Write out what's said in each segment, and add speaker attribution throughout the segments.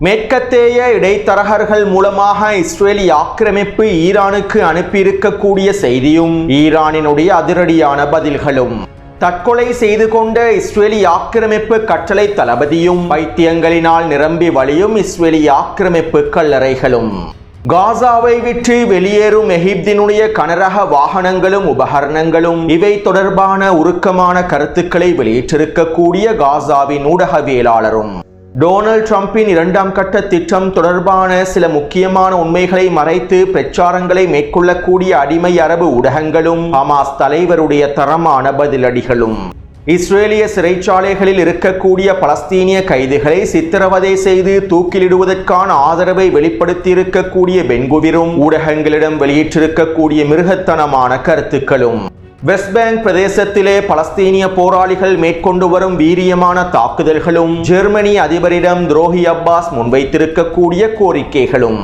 Speaker 1: மேற்கத்தேய இடைத்தரகர்கள் மூலமாக இஸ்ரேலி ஆக்கிரமிப்பு ஈரானுக்கு அனுப்பியிருக்கக்கூடிய செய்தியும் ஈரானினுடைய அதிரடியான பதில்களும். தற்கொலை செய்து கொண்ட இஸ்ரேலி ஆக்கிரமிப்பு கட்டளை தளபதியும் பைத்தியங்களினால் நிரம்பி வழியும் இஸ்ரேலி ஆக்கிரமிப்பு கல்லறைகளும். காசாவை விட்டு வெளியேறும் எகிப்தினுடைய கனரக வாகனங்களும் உபகரணங்களும் இவை தொடர்பான உருக்கமான கருத்துக்களை வெளியிட்டிருக்கக்கூடிய காசாவின் ஊடகவியலாளரும். டொனால்ட் ட்ரம்பின் 2ஆம் கட்ட திட்டம் தொடர்பான சில முக்கியமான உண்மைகளை மறைத்து பிரச்சாரங்களை மேற்கொள்ளக்கூடிய அடிமை அரபு ஊடகங்களும் ஹமாஸ் தலைவருடைய தரமான பதிலடிகளும். இஸ்ரேலிய சிறைச்சாலைகளில் இருக்கக்கூடிய பலஸ்தீனிய கைதிகளை சித்திரவதை செய்து தூக்கிலிடுவதற்கான ஆதரவை வெளிப்படுத்தியிருக்கக்கூடிய பென்குவிரும் ஊடகங்களிடம் வெளியிட்டிருக்கக்கூடிய மிருகத்தனமான கருத்துக்களும். வெஸ்ட் பேங்க் பிரதேசத்திலே பலஸ்தீனிய போராளிகள் மேற்கொண்டு வரும் வீரியமான தாக்குதல்களும் ஜெர்மனி அதிபரிடம் துரோகி அப்பாஸ் முன்வைத்திருக்கக்கூடிய கோரிக்கைகளும்.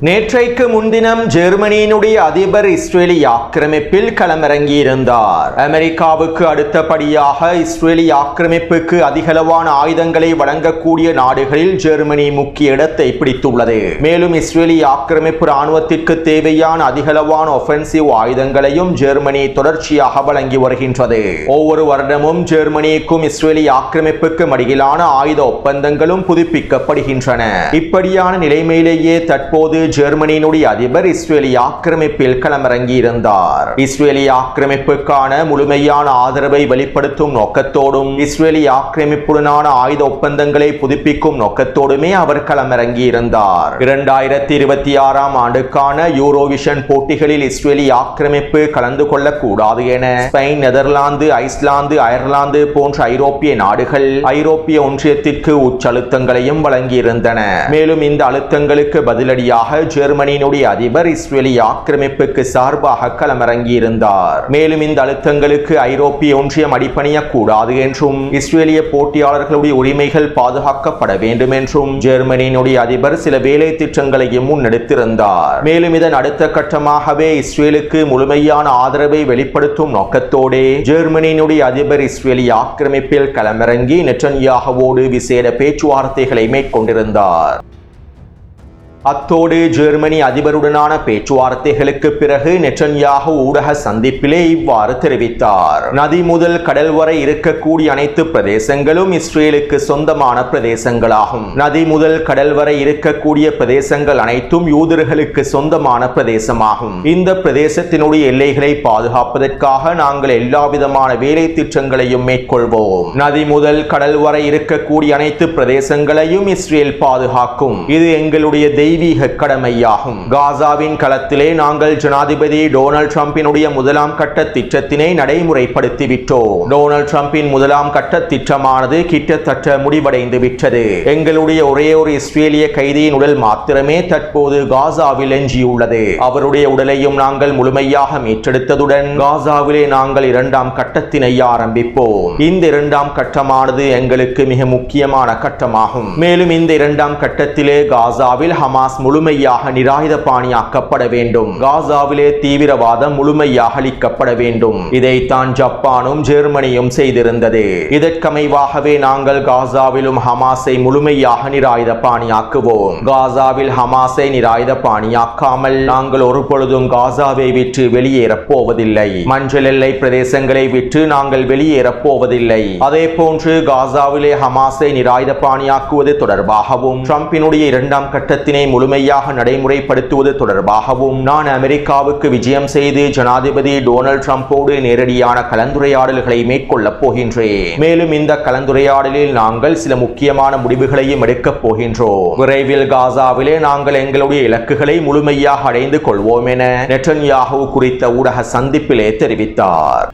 Speaker 1: நேற்றைக்கு முன்தினம் ஜெர்மனியினுடைய அதிபர் இஸ்ரேலி ஆக்கிரமிப்பில் களமிறங்கியிருந்தார். அமெரிக்காவுக்கு அடுத்தபடியாக இஸ்ரேலி ஆக்கிரமிப்புக்கு அதிகளவான ஆயுதங்களை வழங்கக்கூடிய நாடுகளில் ஜெர்மனி முக்கிய இடத்தை பிடித்துள்ளது. மேலும் இஸ்ரேலி ஆக்கிரமிப்பு ராணுவத்திற்கு தேவையான அதிகளவான ஒஃபென்சிவ் ஆயுதங்களையும் ஜெர்மனி தொடர்ச்சியாக வழங்கி வருகின்றது. ஒவ்வொரு வருடமும் ஜெர்மனிக்கும் இஸ்ரேலி ஆக்கிரமிப்புக்கு இடையிலான ஆயுத ஒப்பந்தங்களும் புதுப்பிக்கப்படுகின்றன. இப்படியான நிலைமையிலேயே தற்போது ஜெர்மனியினுடைய அதிபர் இஸ்ரேலி ஆக்கிரமிப்பில் களமிறங்கியிருந்தார். இஸ்ரேலி ஆக்கிரமிப்புக்கான முழுமையான ஆதரவை வெளிப்படுத்தும் நோக்கத்தோடும் இஸ்ரேலி ஆக்கிரமிப்புடனான ஆயுத ஒப்பந்தங்களை புதுப்பிக்கும் நோக்கத்தோடுமே அவர் களமிறங்கியிருந்தார். 2026ஆம் ஆண்டுக்கான யூரோவிஷன் போட்டிகளில் இஸ்ரேலி ஆக்கிரமிப்பு கலந்து கொள்ளக்கூடாது என ஸ்பெயின், நெதர்லாந்து, ஐஸ்லாந்து, அயர்லாந்து போன்ற ஐரோப்பிய நாடுகள் ஐரோப்பிய ஒன்றியத்திற்கு உச்சழுத்தங்களையும் வழங்கியிருந்தன. மேலும் இந்த அழுத்தங்களுக்கு பதிலடியாக ஜெர்மனியினுடைய அதிபர் இஸ்ரேலி ஆக்கிரமிப்புக்கு சார்பாக களமிறங்கியிருந்தார். மேலும் இந்த அழுத்தங்களுக்கு ஐரோப்பிய ஒன்றியம் அடிபணியக்கூடாது என்றும் இஸ்ரேலிய போட்டியாளர்களுடைய உரிமைகள் பாதுகாக்கப்பட வேண்டும் என்றும் ஜெர்மனியினுடைய அதிபர் சில வேலை திட்டங்களையும் முன்னெடுத்திருந்தார். மேலும் இதன் அடுத்த கட்டமாகவே இஸ்ரேலுக்கு முழுமையான ஆதரவை வெளிப்படுத்தும் நோக்கத்தோடு ஜெர்மனியினுடைய அதிபர் இஸ்ரேலி ஆக்கிரமிப்பில் களமிறங்கி நெட்டன்யாகுவோடு விசேட பேச்சுவார்த்தைகளை மேற்கொண்டிருந்தார். அத்தோடு ஜெர்மனி அதிபருடனான பேச்சுவார்த்தைகளுக்கு பிறகு நெட்டன்யாகு ஊடக சந்திப்பிலே இவ்வாறு தெரிவித்தார். நதி முதல் கடல் வரை இருக்கக்கூடிய அனைத்து பிரதேசங்களும் இஸ்ரேலுக்கு சொந்தமான பிரதேசங்களாகும். நதி முதல் கடல் வரை இருக்கக்கூடிய பிரதேசங்கள் அனைத்தும் யூதர்களுக்கு சொந்தமான பிரதேசமாகும். இந்த பிரதேசத்தினுடைய எல்லைகளை பாதுகாப்பதற்காக நாங்கள் எல்லாவிதமான வேலை திட்டங்களையும் மேற்கொள்வோம். நதி முதல் கடல் வரை இருக்கக்கூடிய அனைத்து பிரதேசங்களையும் இஸ்ரேல் பாதுகாக்கும். இது எங்களுடைய தெய்வீக கடமையாகும். காசாவின் களத்திலே நாங்கள் ஜனாதிபதி டொனால்ட் ட்ரம்பினுடைய 1ஆம் கட்ட திட்டத்தினை நடைமுறைப்படுத்திவிட்டோம். டொனால்ட் ட்ரம்பின் 1ஆம் கட்ட திட்டமானது கிட்டத்தட்ட முடிவடைந்து விட்டது. எங்களுடைய ஒரே ஒரு இஸ்ரேலிய கைதியின் உடல் மாத்திரமே தற்போது காசாவில் எஞ்சியுள்ளது. அவருடைய உடலையும் நாங்கள் முழுமையாக மீட்டெடுத்ததுடன் காசாவிலே நாங்கள் 2ஆம் கட்டத்தினை ஆரம்பிப்போம். இந்த 2ஆம் கட்டமானது எங்களுக்கு மிக முக்கியமான கட்டமாகும். மேலும் இந்த 2ஆம் கட்டத்திலே காசாவில் ஹமாஸ் முழுமையாக நிராயுதபாணியாக்கப்பட வேண்டும். காசாவிலே தீவிரவாதம் முழுமையாக அழிக்கப்பட வேண்டும். இதைத்தான் ஜப்பானும் ஜெர்மனியும் செய்திருந்தது. இதற்கமைவாகவே நாங்கள் காசாவிலும் ஹமாஸை முழுமையாக நிராயுதபாணியாக்குவோம். காசாவில் ஹமாஸை நிராயுதபாணியாக்காமல் நாங்கள் ஒரு பொழுதும் காசாவை விட்டு வெளியேறப் போவதில்லை. மஞ்சள் எல்லை பிரதேசங்களை விட்டு நாங்கள் வெளியேறப் போவதில்லை. அதே போன்று காசாவிலே ஹமாஸை நிராயுதபாணியாக்குவது தொடர்பாகவும் ட்ரம்பினுடைய 2ஆம் கட்டத்தினை முழுமையாக நடைமுறைப்படுத்துவது தொடர்பாகவும் நான் அமெரிக்காவுக்கு விஜயம் செய்து ஜனாதிபதி டொனால்ட் ட்ரம்போடு நேரடியான கலந்துரையாடல்களை மேற்கொள்ளப் போகின்றேன். மேலும் இந்த கலந்துரையாடலில் நாங்கள் சில முக்கியமான முடிவுகளையும் எடுக்கப் போகின்றோம். விரைவில் காசாவிலே நாங்கள் எங்களுடைய இலக்குகளை முழுமையாக அடைந்து கொள்வோம் என நெட்டன்யாகு குறித்த ஊடக சந்திப்பிலே தெரிவித்தார்.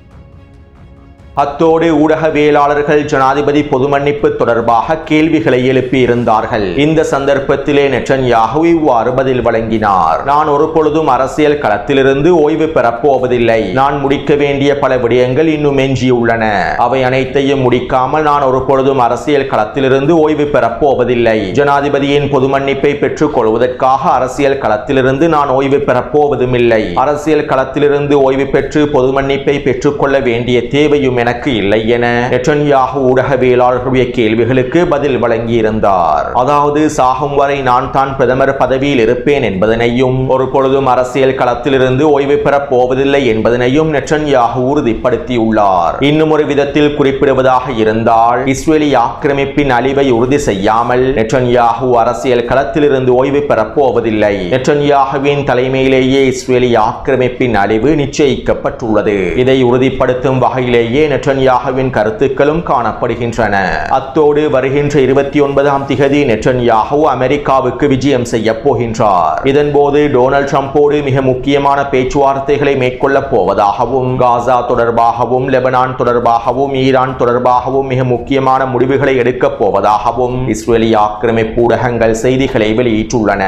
Speaker 1: அத்தோடு ஊடகவியலாளர்கள் ஜனாதிபதி பொது மன்னிப்பு தொடர்பாக கேள்விகளை எழுப்பியிருந்தார்கள். இந்த சந்தர்ப்பத்திலே நெட்டன்யாஹு இவ்வாறு பதில் வழங்கினார். நான் ஒரு பொழுதும் அரசியல் களத்திலிருந்து ஓய்வு பெறப்போவதில்லை. நான் முடிக்க வேண்டிய பல விடயங்கள் இன்னும் எஞ்சியுள்ளன. அவை அனைத்தையும் முடிக்காமல் நான் ஒரு பொழுதும் அரசியல் களத்திலிருந்து ஓய்வு பெறப்போவதில்லை. ஜனாதிபதியின் பொது மன்னிப்பை பெற்றுக் கொள்வதற்காக அரசியல் களத்திலிருந்து நான் ஓய்வு பெறப்போவதும் இல்லை. அரசியல் களத்திலிருந்து ஓய்வு பெற்று பொது மன்னிப்பை பெற்றுக் கொள்ள வேண்டிய தேவையும் எனக்கு இல்லை என நெட்டன்யாஹு ஊடகவியலாளர்களுடைய கேள்விகளுக்கு பதில் வழங்கியிருந்தார். அதாவது சாகும் வரை நான் தான் பிரதமர் பதவியில் இருப்பேன் என்பதனையும் ஒரு பொழுதும் அரசியல் களத்திலிருந்து ஓய்வு பெறப் போவதில்லை என்பதனையும் நெட்டன்யாஹு உறுதிப்படுத்தியுள்ளார். இன்னும் ஒரு விதத்தில் குறிப்பிடுவதாக இருந்தால் இஸ்ரேலி ஆக்கிரமிப்பின் அழிவை உறுதி செய்யாமல் நெட்டன்யாஹு அரசியல் களத்திலிருந்து ஓய்வு பெறப் போவதில்லை. நெட்டன்யாஹுவின் தலைமையிலேயே இஸ்ரேலி ஆக்கிரமிப்பின் அழிவு நிச்சயிக்கப்பட்டுள்ளது. இதை உறுதிப்படுத்தும் வகையிலேயே நெட்டன்யாஹுவின் கருத்துக்களும் காணப்படுகின்றன. அத்தோடு வருகின்ற 29ஆம் திகதி நெட்டன்யாஹு அமெரிக்காவுக்கு விஜயம் செய்ய போகின்றார். இதன்போது டொனால்ட் ட்ரம்போடு மிக முக்கியமான பேச்சுவார்த்தைகளை மேற்கொள்ளப் போவதாகவும் காசா தொடர்பாகவும் லெபனான் தொடர்பாகவும் ஈரான் தொடர்பாகவும் மிக முக்கியமான முடிவுகளை எடுக்கப் போவதாகவும் இஸ்ரேலி ஆக்கிரமிப்பு ஊடகங்கள் செய்திகளை வெளியிட்டுள்ளன.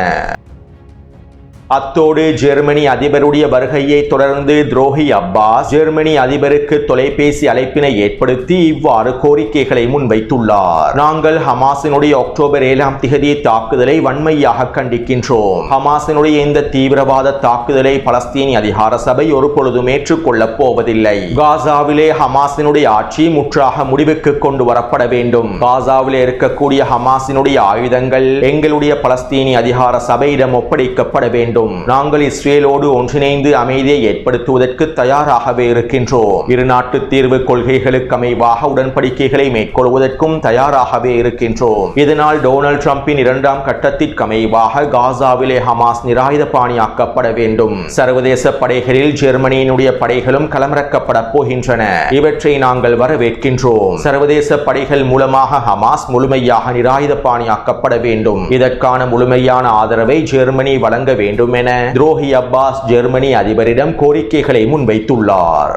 Speaker 1: அத்தோடு ஜெர்மனி அதிபருடைய வருகையை தொடர்ந்து துரோகி அப்பாஸ் ஜெர்மனி அதிபருக்கு தொலைபேசி அழைப்பினை ஏற்படுத்தி இவ்வாறு கோரிக்கைகளை முன்வைத்துள்ளார். நாங்கள் ஹமாஸினுடைய அக்டோபர் 7ஆம் திகதி தாக்குதலை வன்மையாக கண்டிக்கின்றோம். ஹமாஸினுடைய இந்த தீவிரவாத தாக்குதலை பலஸ்தீனிய அதிகார சபை ஒரு பொழுதும் ஏற்றுக்கொள்ளப் போவதில்லை. காசாவிலே ஹமாஸினுடைய ஆட்சி முற்றாக முடிவுக்கு கொண்டு வரப்பட வேண்டும். காசாவிலே இருக்கக்கூடிய ஹமாஸினுடைய ஆயுதங்கள் எங்களுடைய பலஸ்தீனிய அதிகார சபையிடம் ஒப்படைக்கப்பட வேண்டும். நாங்கள் இஸ்ரேலோடு ஒன்றிணைந்து அமைதியை ஏற்படுத்துவதற்கு தயாராகவே இருக்கின்றோம். இரு நாட்டு தீர்வு கொள்கைகளுக்கு அமைவாக உடன்படிக்கைகளை மேற்கொள்வதற்கும் தயாராகவே இருக்கின்றோம். இதனால் டொனால்ட் ட்ரம்பின் 2ஆம் கட்டத்திற்கு அமைவாக காசாவிலே ஹமாஸ் நிராயுதபாணியாக்கப்பட வேண்டும். சர்வதேச படைகளில் ஜெர்மனியினுடைய படைகளும் களமிறக்கப்பட போகின்றன. இவற்றை நாங்கள் வரவேற்கின்றோம். சர்வதேச படைகள் மூலமாக ஹமாஸ் முழுமையாக நிராயுதபாணியாக்கப்பட வேண்டும். இதற்கான முழுமையான ஆதரவை ஜெர்மனி வழங்க வேண்டும் என துரோகி அப்பாஸ் ஜெர்மனி அதிபரிடம் கோரிக்கைகளை முன்வைத்துள்ளார்.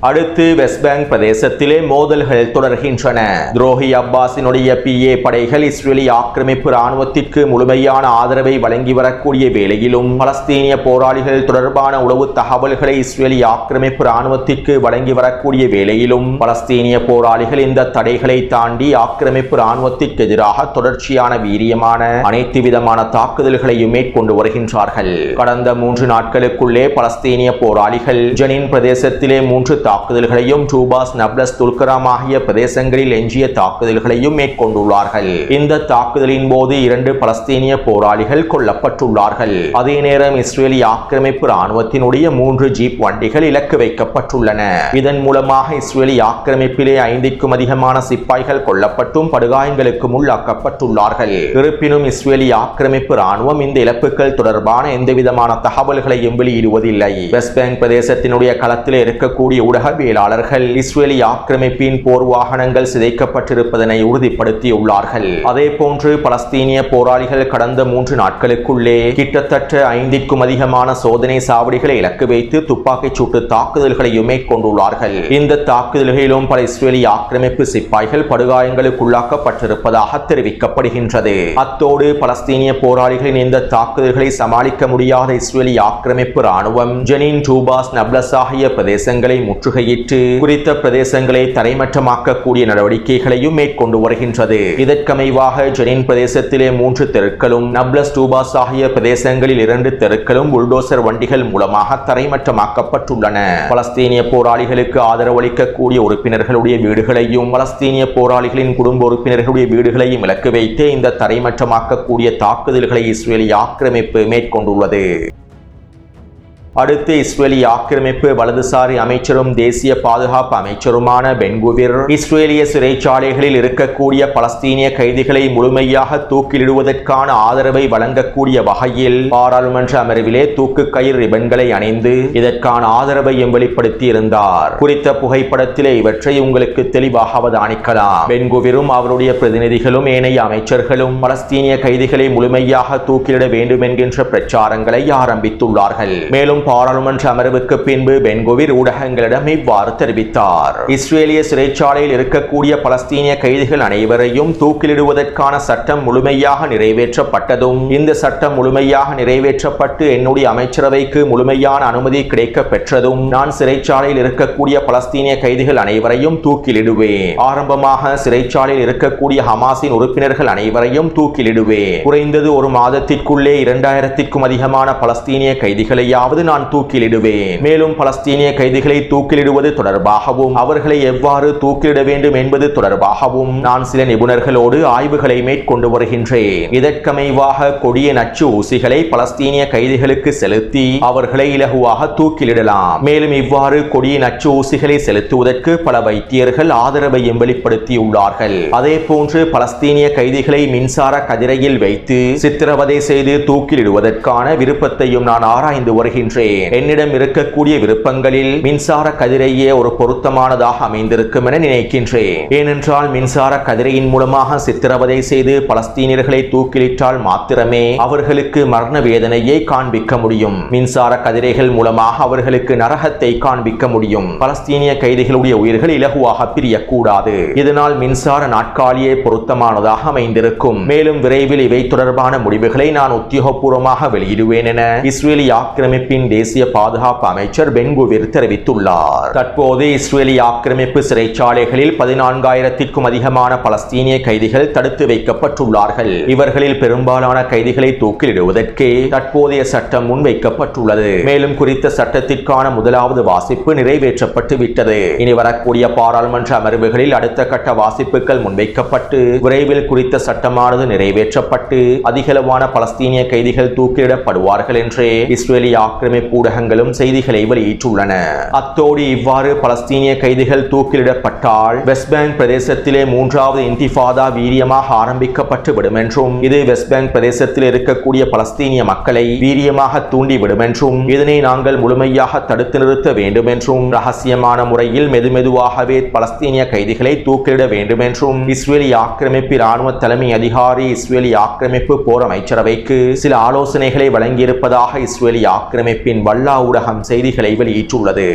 Speaker 1: அடுத்து வெஸ்ட் பேங்க் பிரதேசத்திலே மோதல்கள் தொடர்கின்றன. துரோகி அப்பாஸினுடைய PA படைகள் இஸ்ரேலி ஆக்கிரமிப்பு ராணுவத்திற்கு முழுமையான ஆதரவை வழங்கி வரக்கூடிய வேளையிலும் பலஸ்தீனிய போராளிகள் தொடர்பான உளவு தகவல்களை இஸ்ரேலி ஆக்கிரமிப்பு ராணுவத்திற்கு வழங்கி வரக்கூடிய வேளையிலும் பலஸ்தீனிய போராளிகள் இந்த தடைகளை தாண்டி ஆக்கிரமிப்பு ராணுவத்திற்கு எதிராக தொடர்ச்சியான வீரியமான அனைத்து விதமான தாக்குதல்களையும் மேற்கொண்டு வருகின்றார்கள். கடந்த 3 நாட்களுக்குள்ளே பலஸ்தீனிய போராளிகள் ஜெனின் பிரதேசத்திலே 3 தாக்குதல்களையும் டூபாஸ் நப்லஸ் துல்கராம் ஆகிய பிரதேசங்களில் எஞ்சிய தாக்குதல்களையும் மேற்கொண்டுள்ளார்கள். இந்த தாக்குதலின் போது 2 பலஸ்தீனிய போராளிகள் கொல்லப்பட்டுள்ளார்கள். அதே நேரம் இஸ்ரேலி ஆக்கிரமிப்பு ராணுவத்தினுடைய 3 ஜீப் வண்டிகள் இலக்கு வைக்கப்பட்டுள்ளன. இதன் மூலமாக இஸ்ரேலி ஆக்கிரமிப்பிலே 5க்கும் அதிகமான சிப்பாய்கள் கொல்லப்பட்டும் படுகாயங்களுக்கும் உள்ளாக்கப்பட்டுள்ளார்கள். இருப்பினும் இஸ்ரேலி ஆக்கிரமிப்பு ராணுவம் இந்த இழப்புகள் தொடர்பான எந்தவிதமான தகவல்களையும் வெளியிடுவதில்லை. வெஸ்ட் பேங்க் பிரதேசத்தினுடைய களத்தில் இருக்கக்கூடிய ஊடகவியலாளர்கள் இஸ்ரேலி ஆக்கிரமிப்பின் போர் வாகனங்கள் சிதைக்கப்பட்டிருப்பதனை உறுதிப்படுத்தியுள்ளார்கள். அதே போன்று பலஸ்தீனிய போராளிகள் கடந்த 3 நாட்களுக்குள்ளே கிட்டத்தட்ட 5க்கும் அதிகமான சோதனை சாவடிகளை இலக்கு வைத்து துப்பாக்கிச் சூட்டு தாக்குதல்களையும் மேற்கொண்டுள்ளார்கள். இந்த தாக்குதல்களிலும் பல இஸ்ரேலி ஆக்கிரமிப்பு சிப்பாய்கள் படுகாயங்களுக்குள்ளாக்கப்பட்டிருப்பதாக தெரிவிக்கப்படுகின்றது. அத்தோடு பலஸ்தீனிய போராளிகளின் இந்த தாக்குதல்களை சமாளிக்க முடியாத இஸ்ரேலி ஆக்கிரமிப்பு ராணுவம் ஜெனின், டூபாஸ், நப்லஸ் ஆகிய பிரதேசங்களை முற்றுகையிட்டு குறித்த பிரதேசங்களை தரைமட்டமாக்கக்கூடிய நடவடிக்கைகளையும் மேற்கொண்டு வருகின்றது. இதற்கமைவாக ஜெனின் பிரதேசத்திலே 3 தெருக்களும் நப்லஸ், டூபாஸ் ஆகிய பிரதேசங்களில் 2 தெருக்களும் புல்டோசர் வண்டிகள் மூலமாக தரைமட்டமாக்கப்பட்டுள்ளன. பலஸ்தீனிய போராளிகளுக்கு ஆதரவளிக்கக்கூடிய உறுப்பினர்களுடைய வீடுகளையும் பலஸ்தீனிய போராளிகளின் குடும்ப உறுப்பினர்களுடைய வீடுகளையும் இலக்கு வைத்து இந்த தரைமட்டமாக்கக்கூடிய தாக்குதல்களை இஸ்ரேலி ஆக்கிரமிப்பு மேற்கொண்டுள்ளது. அடுத்து இஸ்ரேலி ஆக்கிரமிப்பு வலதுசாரி அமைச்சரும் தேசிய பாதுகாப்பு அமைச்சருமான பென் குவிர் இஸ்ரேலிய சிறைச்சாலைகளில் இருக்கக்கூடிய பலஸ்தீனிய கைதிகளை முழுமையாக தூக்கிலிடுவதற்கான ஆதரவை வழங்கக்கூடிய வகையில் பாராளுமன்ற அமர்விலே தூக்கு கயிறு ரிபன்களை அணிந்து இதற்கான ஆதரவையும் வெளிப்படுத்தி இருந்தார். குறித்த புகைப்படத்திலே இவற்றை உங்களுக்கு தெளிவாக அவதானிக்கலாம். பென் குவிரும் அவருடைய பிரதிநிதிகளும் ஏனைய அமைச்சர்களும் பலஸ்தீனிய கைதிகளை முழுமையாக தூக்கிலிட வேண்டும் என்கின்ற பிரச்சாரங்களை ஆரம்பித்துள்ளார்கள். மேலும் மேலும் பாராளுமன்ற அமர்வுக்கு பின்பு பென்கோவிர் ஊடகங்களிடம் இவ்வாறு தெரிவித்தார். இஸ்ரேலிய சிறைச்சாலையில் இருக்கக்கூடிய பலஸ்தீனிய கைதிகள் அனைவரையும் தூக்கிலிடுவதற்கான சட்டம் முழுமையாக நிறைவேற்றப்பட்டதும் இந்த சட்டம் முழுமையாக நிறைவேற்றப்பட்டு என்னுடைய அமைச்சரவைக்கு முழுமையான அனுமதி கிடைக்க பெற்றதும் நான் சிறைச்சாலையில் இருக்கக்கூடிய பலஸ்தீனிய கைதிகள் அனைவரையும் தூக்கிலிடுவேன். ஆரம்பமாக சிறைச்சாலையில் இருக்கக்கூடிய ஹமாஸின் உறுப்பினர்கள் அனைவரையும் தூக்கிலிடுவேன். குறைந்தது ஒரு மாதத்திற்குள்ளே 2000க்கும் அதிகமான பலஸ்தீனிய கைதிகளையாவது நான் தூக்கிலிடுவேன். மேலும் பலஸ்தீனிய கைதிகளை தூக்கிலிடுவது தொடர்பாகவும் அவர்களை எவ்வாறு தூக்கிலிட வேண்டும் என்பது தொடர்பாகவும் நான் சில நிபுணர்களோடு ஆய்வுகளை மேற்கொண்டு வருகின்றேன். இதற்கமைவாக கொடிய நச்சு ஊசிகளை பலஸ்தீனிய கைதிகளுக்கு செலுத்தி அவர்களை இலகுவாக தூக்கிலிடலாம். மேலும் இவ்வாறு கொடிய நச்சு ஊசிகளை செலுத்துவதற்கு பல வைத்தியர்கள் ஆதரவையும் வெளிப்படுத்தியுள்ளார்கள். அதே போன்று பலஸ்தீனிய கைதிகளை மின்சார கதிரையில் வைத்து சித்திரவதை செய்து தூக்கிலிடுவதற்கான விருப்பத்தையும் நான் ஆராய்ந்து வருகின்றேன். என்னிடம் இருக்கக்கூடிய விருப்பங்களில் மின்சார கதிரையே ஒரு பொருத்தமானதாக அமைந்திருக்கும் என நினைக்கின்றேன். ஏனென்றால் மின்சார கதிரையின் மூலமாக சித்திரவதை செய்து பலஸ்தீனியர்களை தூக்கிலிட்டால் மாத்திரமே அவர்களுக்கு மரண வேதனையை காண்பிக்க முடியும். மின்சார கதிரைகள் மூலமாக அவர்களுக்கு நரகத்தை காண்பிக்க முடியும். பலஸ்தீனிய கைதிகளுடைய உயிர்கள் இலகுவாக பிரியக்கூடாது. இதனால் மின்சார நாட்காலியே பொருத்தமானதாக அமைந்திருக்கும். மேலும் விரைவில் இவை தொடர்பான முடிவுகளை நான் உத்தியோகபூர்வமாக வெளியிடுவேன் என இஸ்ரேலி ஆக்கிரமிப்பின் தேசிய பாதுகாப்பு அமைச்சர் பென்குவிர் தெரிவித்துள்ளார். தற்போது இஸ்ரேலி ஆக்கிரமிப்பு சிறைச்சாலைகளில் 14,000க்கும் அதிகமான பலஸ்தீனிய கைதிகள் தடுத்து வைக்கப்பட்டுள்ளார்கள். இவர்களில் பெரும்பாலான கைதிகளை தூக்கிலிடுவதற்கு தற்போதைய சட்டம் முன்வைக்கப்பட்டுள்ளது. மேலும் குறித்த சட்டத்திற்கான முதலாவது வாசிப்பு நிறைவேற்றப்பட்டு விட்டது. இனி வரக்கூடிய பாராளுமன்ற அமர்வுகளில் அடுத்த கட்ட வாசிப்புகள் முன்வைக்கப்பட்டு விரைவில் குறித்த சட்டமானது நிறைவேற்றப்பட்டு அதிகளவான பலஸ்தீனிய கைதிகள் தூக்கிலிடப்படுவார்கள் என்று இஸ்ரேலிய ஆக்கிரமிப்பு ஊடகங்களும் செய்திகளை வெளியிட்டுள்ளன. அத்தோடு இவ்வாறு பலஸ்தீனிய கைதிகள் தூக்கிலிடப்பட்டால் வெஸ்ட் பேங்க் பிரதேசத்திலே 3வது இன்டிஃபாதா வீரியமாக ஆரம்பிக்கப்பட்டு விடும் என்றும் இது வெஸ்ட் பேங்க் பிரதேசத்தில் இருக்கக்கூடிய பலஸ்தீனிய மக்களை வீரியமாக தூண்டிவிடும் என்றும் இதனை நாங்கள் முழுமையாக தடுத்து நிறுத்த வேண்டும் என்றும் ரகசியமான முறையில் மெதுமெதுவாகவே பலஸ்தீனிய கைதிகளை தூக்கிலிட வேண்டும் என்றும் இஸ்ரேலி ஆக்கிரமிப்பு இராணுவ தலைமை அதிகாரி இஸ்ரேலி ஆக்கிரமிப்பு போர் அமைச்சரவைக்கு சில ஆலோசனைகளை வழங்கியிருப்பதாக இஸ்ரேலி ஆக்கிரமிப்பின் வல்லா ஊடகம் செய்திகளை வெளியிட்டுள்ளது.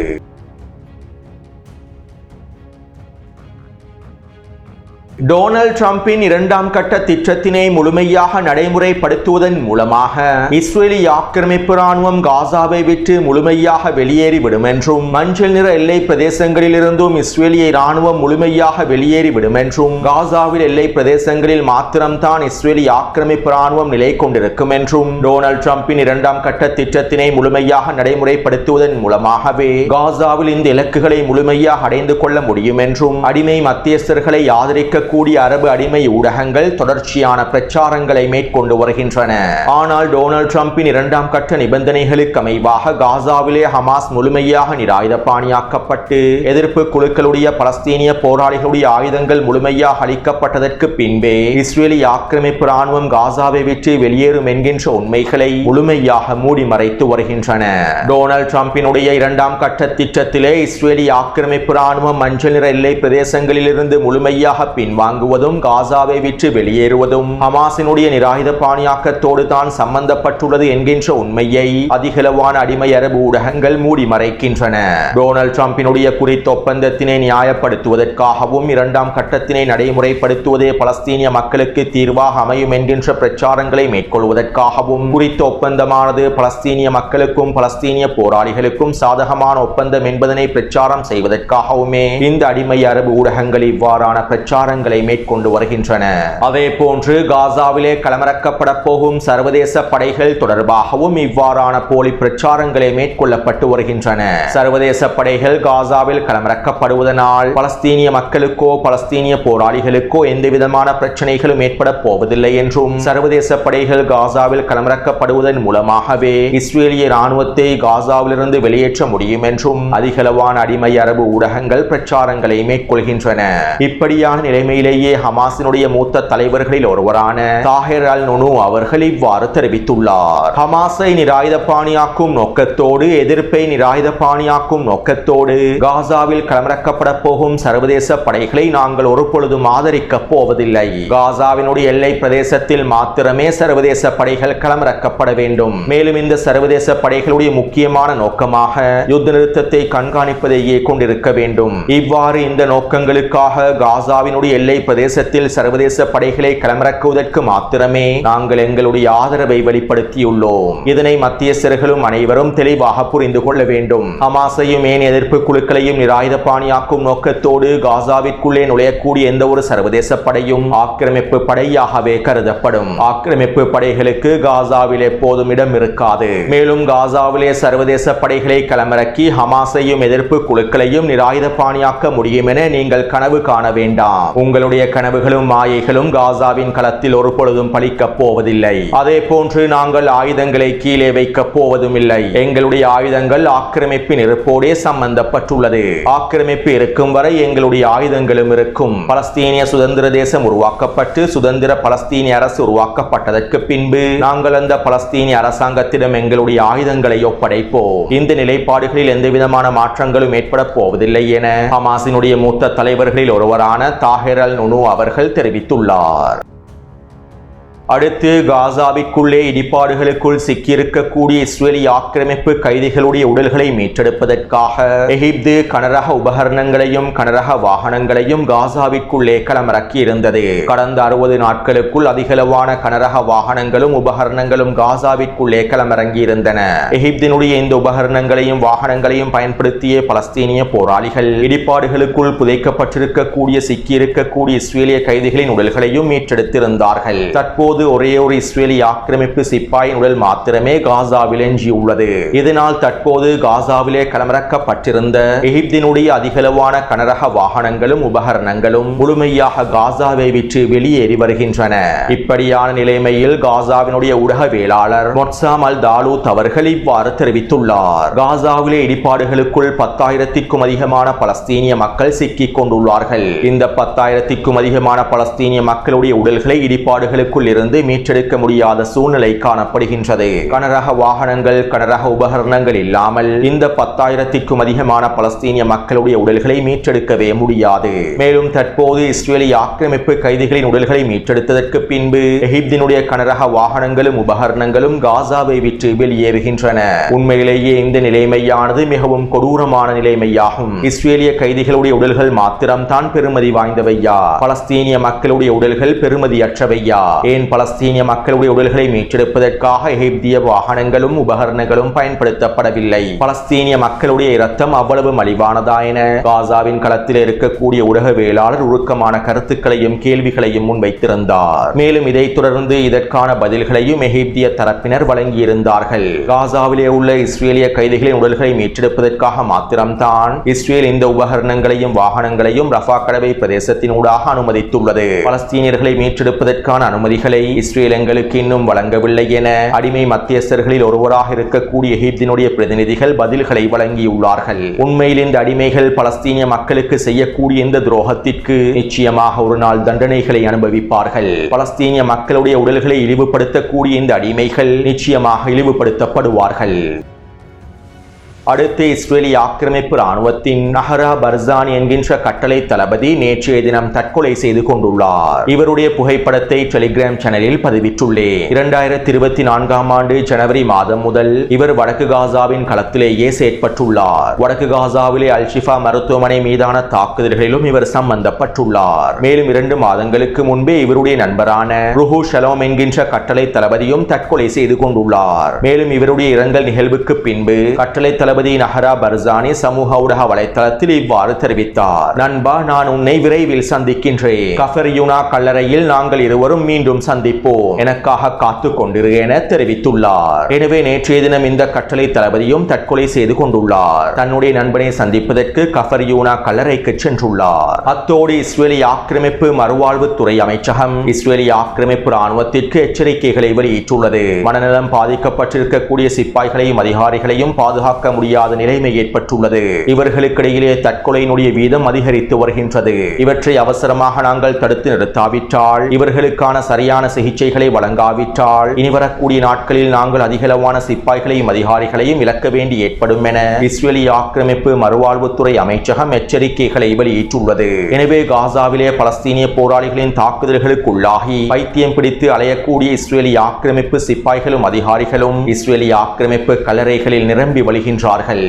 Speaker 1: டொனால்ட் ட்ரம்பின் 2ஆம் கட்ட திட்டத்தினை முழுமையாக நடைமுறைப்படுத்துவதன் மூலமாக இஸ்ரேலி ஆக்கிரமிப்பு ராணுவம் காசாவை விட்டு முழுமையாக வெளியேறிவிடும் என்றும் மஞ்சள் நிற எல்லை பிரதேசங்களில் இருந்தும் இஸ்ரேலிய ராணுவம் முழுமையாக வெளியேறிவிடும் என்றும் காசாவில் எல்லை பிரதேசங்களில் மாத்திரம்தான் இஸ்ரேலி ஆக்கிரமிப்பு ராணுவம் நிலை கொண்டிருக்கும் என்றும் டொனால்ட் ட்ரம்பின் 2ஆம் கட்ட திட்டத்தினை முழுமையாக நடைமுறைப்படுத்துவதன் மூலமாகவே காசாவில் இந்த இலக்குகளை முழுமையாக அடைந்து கொள்ள முடியும் என்றும் அடிமை மத்தியஸ்தர்களை ஆதரிக்க கூடிய அரபு அடிமை ஊடகங்கள் தொடர்ச்சியான பிரச்சாரங்களை மேற்கொண்டு வருகின்றன. ஆனால் டொனால்ட் ட்ரம்பின் 2ஆம் கட்ட நிபந்தனைகளுக்கு அமைவாக காசாவிலே ஹமாஸ் முழுமையாக நிராயுதபாணியாக்கப்பட்டு எதிர்ப்பு குழுக்களுடைய பலஸ்தீனிய போராளிகளுடைய ஆயுதங்கள் முழுமையாக அளிக்கப்பட்டதற்கு பின்பே இஸ்ரேலி ஆக்கிரமிப்பு ராணுவம் காசாவை விட்டு வெளியேறும் என்கின்ற உண்மைகளை முழுமையாக மூடி மறைத்து வருகின்றன. டொனால்ட் ட்ரம்பினுடைய 2ஆம் கட்ட திட்டத்திலே இஸ்ரேலி ஆக்கிரமிப்பு ராணுவம் மஞ்சள் நிற எல்லை பிரதேசங்களில் இருந்து முழுமையாக வாங்குவதும் காசாவை விட்டு வெளியேறுவதும் ஹமாஸினுடைய நிராயுத பாணியாக்கத்தோடு தான் சம்பந்தப்பட்டுள்ளது என்கின்ற உண்மையை அதிகளவான அடிமை அரபு ஊடகங்கள் மூடி மறைக்கின்றன. டொனால்ட் ட்ரம்பினுடைய குறித்த ஒப்பந்தத்தினை நியாயப்படுத்துவதற்காகவும் 2ஆம் கட்டத்தினை நடைமுறைப்படுத்துவதே பலஸ்தீனிய மக்களுக்கு தீர்வாக அமையும் என்கின்ற பிரச்சாரங்களை மேற்கொள்வதற்காகவும் குறித்த ஒப்பந்தமானது பலஸ்தீனிய மக்களுக்கும் பலஸ்தீனிய போராளிகளுக்கும் சாதகமான ஒப்பந்தம் என்பதனை பிரச்சாரம் செய்வதற்காகவுமே இந்த அடிமை அரபு ஊடகங்கள் இவ்வாறான பிரச்சாரங்கள் மேற்கொண்டு வருகின்றன. அதே போன்று காசாவிலே களமிறக்கப்பட போகும் சர்வதேச படைகள் தொடர்பாகவும் இவ்வாறான போலி பிரச்சாரங்களை மேற்கொள்ளப்பட்டு வருகின்றன. சர்வதேச படைகள் காசாவில் களமிறக்கப்படுவதனால் பலஸ்தீனிய மக்களுக்கோ பலஸ்தீனிய போராளிகளுக்கோ எந்தவிதமான பிரச்சனைகளும் ஏற்பட போவதில்லை என்றும் சர்வதேச படைகள் காசாவில் களமிறக்கப்படுவதன் மூலமாகவே இஸ்ரேலிய ராணுவத்தை காசாவிலிருந்து வெளியேற்ற முடியும் என்றும் அதிகளவான அடிமை அரபு ஊடகங்கள் பிரச்சாரங்களை மேற்கொள்கின்றன. இப்படியான நிலைமை உண்மையிலேயே ஹமாஸினுடைய மூத்த தலைவர்களில் ஒருவரான தாஹிர் அல் நுனு அவர்கள் இவ்வாறு தெரிவித்துள்ளார். ஹமாஸை நிராயுதபாணியாக்கும் நோக்கத்தோடு, எதிர்ப்பை நிராயுதபாணியாக்கும் நோக்கத்தோடு காசாவில் களமிறக்கப்பட போகும் சர்வதேச படைகளை நாங்கள் ஒருபொழுதும் ஆதரிக்கப் போவதில்லை. காசாவினுடைய எல்லை பிரதேசத்தில் மாத்திரமே சர்வதேச படைகள் களமிறக்கப்பட வேண்டும். மேலும் இந்த சர்வதேச படைகளுடைய முக்கியமான நோக்கமாக யுத்த நிறுத்தத்தை கண்காணிப்பதையே கொண்டிருக்க வேண்டும். இவ்வாறு இந்த நோக்கங்களுக்காக காசாவினுடைய எல்லை பிரதேசத்தில் சர்வதேச படைகளை களமிறக்குவதற்கு மாத்திரமே நாங்கள் எங்களுடைய ஆதரவை வெளிப்படுத்தியுள்ளோம். இதனை மத்தியஸ்தர்களும் அனைவரும் தெளிவாக புரிந்து கொள்ள வேண்டும். ஹமாஸையும் ஏனைய எதிர்ப்பு குழுக்களையும் நிராயுதபாணியாக்கும் நோக்கத்தோடு காசாவிற்குள்ளே நுழையக்கூடிய எந்த ஒரு சர்வதேச படையும் ஆக்கிரமிப்பு படையாகவே கருதப்படும். ஆக்கிரமிப்பு படைகளுக்கு காசாவில் எப்போதும் இடம் இருக்காது. மேலும் காசாவிலே சர்வதேச படைகளை களமிறக்கி ஹமாஸையும் எதிர்ப்பு குழுக்களையும் நிராயுதபாணியாக்க முடியும் என நீங்கள் கனவு காண வேண்டாம். உங்களுடைய கனவுகளும் மாயைகளும் காசாவின் களத்தில் ஒரு பொழுதும் பலிக்கப் போவதில்லை. அதே போன்று நாங்கள் ஆயுதங்களை கீழே வைக்கப் போவதும் இல்லை. எங்களுடைய ஆயுதங்கள் ஆக்கிரமிப்பின் இருப்போடே சம்பந்தப்பட்டுள்ளது. ஆக்கிரமிப்பு இருக்கும் வரை எங்களுடைய ஆயுதங்களும் இருக்கும். பலஸ்தீனிய சுதந்திர தேசம் உருவாக்கப்பட்டு சுதந்திர பலஸ்தீனிய அரசு உருவாக்கப்பட்டதற்கு பின்பு நாங்கள் அந்த பலஸ்தீனிய அரசாங்கத்திடம் எங்களுடைய ஆயுதங்களை ஒப்படைப்போம். இந்த நிலைப்பாடுகளில் எந்தவிதமான மாற்றங்களும் ஏற்பட போவதில்லை என ஹமாஸினுடைய மூத்த தலைவர்களில் ஒருவரான தாஹிர் அல் நுனு அவர்கள் தெரிவித்துள்ளார். அடுத்து காசாவிற்குள்ளே இடிபாடுகளுக்குள் சிக்கியிருக்கக்கூடிய இஸ்ரேலி ஆக்கிரமிப்பு கைதிகளுடைய உடல்களை மீட்டெடுப்பதற்காக எகிப்து கனரக உபகரணங்களையும் கனரக வாகனங்களையும் காசாவிற்குள்ளே களமிறக்கி இருந்தது. கடந்த 60 நாட்களுக்குள் அதிகளவான கனரக வாகனங்களும் உபகரணங்களும் காசாவிற்குள்ளே களமிறங்கி இருந்தன. எகிப்தினுடைய இந்த உபகரணங்களையும் வாகனங்களையும் பயன்படுத்திய பலஸ்தீனிய போராளிகள் இடிபாடுகளுக்குள் புதைக்கப்பட்டிருக்கக்கூடிய சிக்கியிருக்கக்கூடிய இஸ்ரேலிய கைதிகளின் உடல்களையும் மீட்டெடுத்திருந்தார்கள். தற்போது ஒரே ஒரு இஸ்ரேலி ஆக்கிரமிப்பு சிப்பாயின் உடல் மாத்திரமே காசாவில் எஞ்சியுள்ளது. இதனால் தற்போது காசாவிலே களமிறக்கப்பட்டிருந்த எகிப்தினுடைய அதிகளவான கனரக வாகனங்களும் உபகரணங்களும் முழுமையாக காசாவை விட்டு வெளியேறி வருகின்றன. இப்படியான நிலைமையில் காசாவினுடைய ஊடகவியலாளர் மொட்சாம் அல் தாலூத் அவர்கள் இவ்வாறு தெரிவித்துள்ளார். காசாவிலே இடிபாடுகளுக்குள் 10,000க்கும் அதிகமான பலஸ்தீனிய மக்கள் சிக்கிக் கொண்டுள்ளார்கள். இந்த 10,000க்கும் அதிகமான பலஸ்தீனிய மக்களுடைய உடல்களை இடிபாடுகளுக்குள் இருந்து மீட்டெடுக்க முடியாத சூழ்நிலை காணப்படுகின்றது. கனரக வாகனங்கள் கனரக உபகரணங்கள் இல்லாமல் இந்த 10,000க்கும் அதிகமான பலஸ்தீனிய மக்களுடைய உடல்களை மீட்டெடுக்கவே முடியாது. மேலும் தற்போது இஸ்ரேலி ஆக்கிரமிப்பு கைதிகளின் உடல்களை மீட்டெடுத்ததற்கு பின்பு எகிப்தினுடைய கனரக வாகனங்களும் உபகரணங்களும் காசாவை விட்டு வெளியேறுகின்றன. உண்மையிலேயே இந்த நிலைமையானது மிகவும் கொடூரமான நிலைமையாகும். இஸ்ரேலிய கைதிகளுடைய உடல்கள் மாத்திரம்தான் பெருமதி வாய்ந்தவையா? பலஸ்தீனிய மக்களுடைய உடல்கள் பெருமதியற்றவையா? ஏன் பலஸ்தீனிய மக்களுடைய உடல்களை மீட்டெடுப்பதற்காக எகிப்திய வாகனங்களும் உபகரணங்களும் பயன்படுத்தப்படவில்லை? பலஸ்தீனிய மக்களுடைய இரத்தம் அவ்வளவு மலிவானதா என காசாவின் களத்தில் இருக்கக்கூடிய ஊடகவியலாளர் உருக்கமான கருத்துக்களையும் கேள்விகளையும் முன்வைத்திருந்தார். மேலும் இதைத் தொடர்ந்து இதற்கான பதில்களையும் எகிப்திய தரப்பினர் வழங்கியிருந்தார்கள். காசாவிலே உள்ள இஸ்ரேலிய கைதிகளின் உடல்களை மீட்டெடுப்பதற்காக மாத்திரம்தான் இஸ்ரேல் இந்த உபகரணங்களையும் வாகனங்களையும் ரஃபா கடவை பிரதேசத்தினூடாக அனுமதித்துள்ளது. பலஸ்தீனியர்களை மீட்டெடுப்பதற்கான அனுமதிகளை இஸ்ரேல் எங்களுக்கு இன்னும் வழங்கவில்லை என அடிமை மத்தியஸ்தர்களில் ஒருவராக இருக்கக்கூடிய எகிப்தினுடைய பிரதிநிதிகள் பதில்களை வழங்கியுள்ளார்கள். உண்மையில் இந்த அடிமைகள் பலஸ்தீனிய மக்களுக்கு செய்யக்கூடிய இந்த துரோகத்திற்கு நிச்சயமாக ஒரு நாள் தண்டனைகளை அனுபவிப்பார்கள். பலஸ்தீனிய மக்களுடைய உடல்களை இழிவுபடுத்தக்கூடிய இந்த அடிமைகள் நிச்சயமாக இழிவுபடுத்தப்படுவார்கள். அடுத்து இஸ்ரேலி ஆக்கிரமிப்பு ராணுவத்தின் நஹரா பர்சான் என்கின்ற கட்டளை தளபதி நேற்றைய தினம் தற்கொலை செய்து கொண்டுள்ளார். இவருடைய புகைப்படத்தை டெலிகிராம் சேனலில் பதிவிட்டுள்ளேன். 2024ஆம் ஆண்டு ஜனவரி மாதம் முதல் இவர் வடக்கு காசாவின் களத்திலேயே செயற்பட்டுள்ளார். வடக்கு காசாவிலே அல்-ஷிஃபா மருத்துவமனை மீதான தாக்குதல்களிலும் இவர் சம்பந்தப்பட்டுள்ளார். மேலும் 2 மாதங்களுக்கு முன்பே இவருடைய நண்பரான ருஹு ஷலோம் என்கின்ற கட்டளை தளபதியும் தற்கொலை செய்து கொண்டுள்ளார். மேலும் இவருடைய இரங்கல் நிகழ்வுக்கு பின்பு கட்டளை தளபதி நஹரா பர்சானி சமூக ஊடக வலைத்தளத்தில் இவ்வாறு தெரிவித்தார். நண்பா, நான் உன்னை விரைவில் சந்திக்கின்றேன். கஃபர் யூனா கல்லறையில் நாங்கள் இருவரும் மீண்டும் சந்திப்போம். எனக்காக காத்து கொண்டிரு என தெரிவித்துள்ளார். எனவே நேற்றைய தினம் இந்த கட்டளை தளபதியும் தற்கொலை செய்து கொண்டுள்ளார். தன்னுடைய நண்பனை சந்திப்பதற்கு கஃபர் யூனா கல்லறைக்கு சென்றுள்ளார். அத்தோடு இஸ்ரேலி ஆக்கிரமிப்பு மறுவாழ்வுத்துறை அமைச்சகம் இஸ்ரேலி ஆக்கிரமிப்பு ராணுவத்திற்கு எச்சரிக்கைகளை வெளியிட்டுள்ளது. மனநலம் பாதிக்கப்பட்டிருக்கக்கூடிய சிப்பாய்களையும் அதிகாரிகளையும் பாதுகாக்க முடியாத நிலைமை ஏற்பட்டுள்ளது. இவர்களுக்கிடையிலே தற்கொலையினுடைய வீதம் அதிகரித்து வருகின்றது. இவற்றை அவசரமாக நாங்கள் தடுத்து நிறுத்தாவிட்டால், இவர்களுக்கான சரியான சிகிச்சைகளை வழங்காவிட்டால் இனி வரக்கூடிய நாட்களில் நாங்கள் அதிகளவான சிப்பாய்களையும் அதிகாரிகளையும் இழக்க வேண்டி ஏற்படும் என இஸ்ரேலிய ஆக்கிரமிப்பு மறுவாழ்வுத்துறை அமைச்சகம் எச்சரிக்கைகளை வெளியிட்டுள்ளது. எனவே காசாவிலே பலஸ்தீனிய போராளிகளின் தாக்குதல்களுக்குள்ளாகி பைத்தியம் பிடித்து அலையக்கூடிய இஸ்ரேலிய ஆக்கிரமிப்பு சிப்பாய்களும் அதிகாரிகளும் இஸ்ரேலிய ஆக்கிரமிப்பு கல்லறைகளில் நிரம்பி வழிகின்றார்கள்.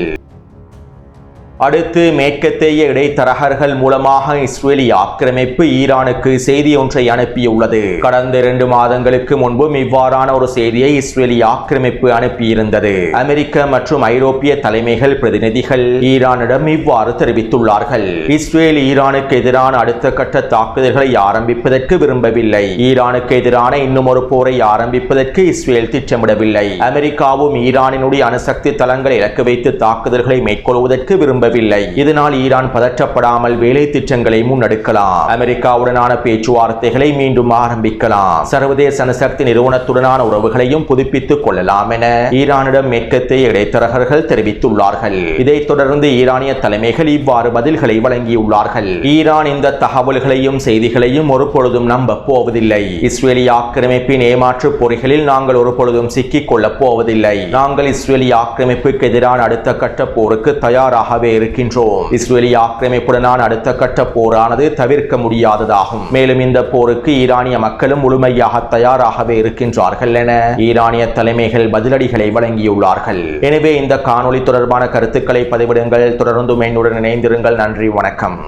Speaker 1: அடுத்து மேற்கத்திய இடைத்தரகர்கள் மூலமாக இஸ்ரேலிய ஆக்கிரமிப்பு ஈரானுக்கு செய்தி ஒன்றை அனுப்பியுள்ளது. கடந்த 2 மாதங்களுக்கு முன்பும் இவ்வாறான ஒரு செய்தியை இஸ்ரேலிய ஆக்கிரமிப்பு அனுப்பியிருந்தது. அமெரிக்க மற்றும் ஐரோப்பிய தலைமைகள் பிரதிநிதிகள் ஈரானிடம் இவ்வாறு தெரிவித்துள்ளார்கள். இஸ்ரேல் ஈரானுக்கு எதிரான அடுத்த கட்ட தாக்குதல்களை ஆரம்பிப்பதற்கு விரும்பவில்லை. ஈரானுக்கு எதிரான இன்னும் ஒரு போரை ஆரம்பிப்பதற்கு இஸ்ரேல் திட்டமிடவில்லை. அமெரிக்காவும் ஈரானினுடைய அணுசக்தி தளங்களை இலக்கு வைத்து தாக்குதல்களை மேற்கொள்வதற்கு விரும்ப இதனால் ஈரான் பதற்றப்படாமல் வேலை திட்டங்களை முன்னெடுக்கலாம். அமெரிக்காவுடனான பேச்சுவார்த்தைகளை மீண்டும் ஆரம்பிக்கலாம். சர்வதேச அணுசக்தி நிறுவனத்துடனான உறவுகளையும் புதுப்பித்துக் கொள்ளலாம் என ஈரானிடம் மேற்கத்திய இடைத்தரகர்கள் தெரிவித்துள்ளார்கள். இதைத் தொடர்ந்து ஈரானிய தலைமைகள் இவ்வாறு பதில்களை வழங்கியுள்ளார்கள். ஈரான் இந்த தகவல்களையும் செய்திகளையும் ஒரு பொழுதும் நம்ப போவதில்லை. இஸ்ரேலிய ஆக்கிரமிப்பின் ஏமாற்று பொறிகளில் நாங்கள் ஒரு பொழுதும் சிக்கிக் கொள்ளப் போவதில்லை. நாங்கள் இஸ்ரேலிய ஆக்கிரமிப்புக்கு எதிரான அடுத்த கட்ட போருக்கு தயாராகவே இருக்கின்றோம். இஸ்ரேலிய ஆக்கிரமிப்புடனான அடுத்த கட்ட போரானது தவிர்க்க முடியாததாகும். மேலும் இந்த போருக்கு ஈரானிய மக்களும் முழுமையாக தயாராகவே இருக்கின்றார்கள் என ஈரானிய தலைமைகள் பதிலடிகளை வழங்கியுள்ளார்கள். எனவே இந்த காணொளி தொடர்பான கருத்துக்களை பதிவிடுங்கள். தொடர்ந்து என்னுடன் இணைந்திருங்கள். நன்றி, வணக்கம்.